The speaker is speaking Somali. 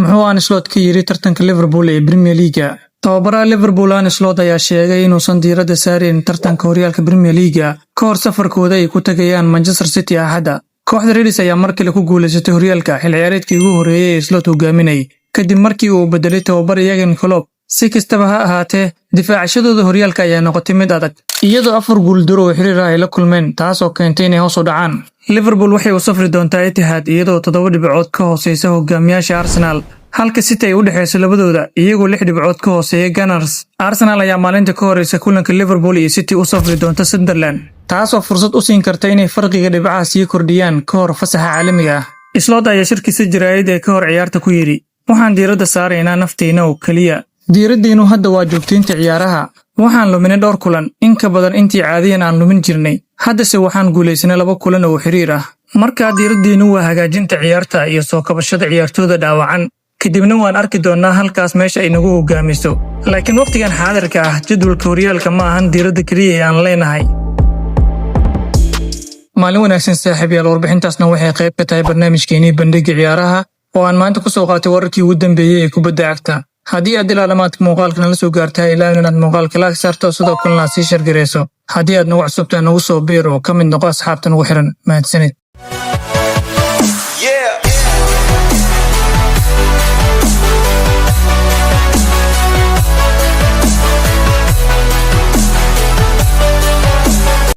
muxuu Ancelotti ka yiri tartanka Liverpool ee Premier League. Tababaraha Liverpool Ancelotti ayaa sheegay inuusan diiradda saarin tartanka horyaalka Premier League ka hor safarkooda ay ku tagayaan Manchester City Axadda. Kooxda Reds ayaa mar kale ku guuleysatay horyaalka xil ciyaareedkii ugu horeeyay ee Ancelotti hogaaminay kadib markii uu bedelay tababara Jurgen Klopp. Si kastaba ha ahaatee, difaacashadooda horyaalka ayaa noqotay mid adag, iyadoo 4 guuldaro oo xiriir ah ay la kulmeen, taasoo keentay inay hoos u dhacaan. Liverpool waxay u safri doontaa Etihad iyadoo 7 dhibcood ka hooseysa hogaamiyaasha Arsenal, halka City ay u dhaxayso labadooda iyagoo 6 dhibcood ka hooseeya Gunners. Arsenal ayaa maalinta ka horeysa kulanka Liverpool iyo City u safri doonta Sunderland, taasoo fursad u siin karta inay farqiga dhibcaha sii kordhiyaan ka hor fasaxa caalamiga ah. Ancelotti ayaa shirkiisa jaraa'id ee ka hor ciyaarta ku yiri, "Waxaan diiradda saaraynaa nafteena oo kaliya. Diiraddeenu hadda waa joogteynta ciyaaraha. Waxaan luminay dhowr kulan, in ka badan intii caadiyan aan lumin jirnay. Haddase waxaan guuleysanay 2 kulan oo xiriir ah. Markaa diiraddeenu waa hagaajinta ciyaarta iyo soo kabashada ciyaartooyda dhaawacan. Kadibna waan arki doonaa halkaas meesha ay nagu hogaamiso. Laakiin waqtigan xaadirka ah, jadwalka horyaalka ma ahan diiradda kaliya ee aan leenahay." Maalin wanaagsan saaxiibayaal, warbixintaasna waxay qayb ka tahay barnaamijkeenii bandhigga ciyaaraha oo aan maanta ku soo qaatay wararkii ugu dambeeyay ee kubadda cagta. haddii aad ilaalaamaadka muuqaalka nala soo gaartay ilaa inaad muuqaalka like saarto sidoo kalena sii share gareyso. Haddii aad nagu cusubtahay nagu soo biir oo ka mid noqo asxaabta nagu xiran. Mahadsanid.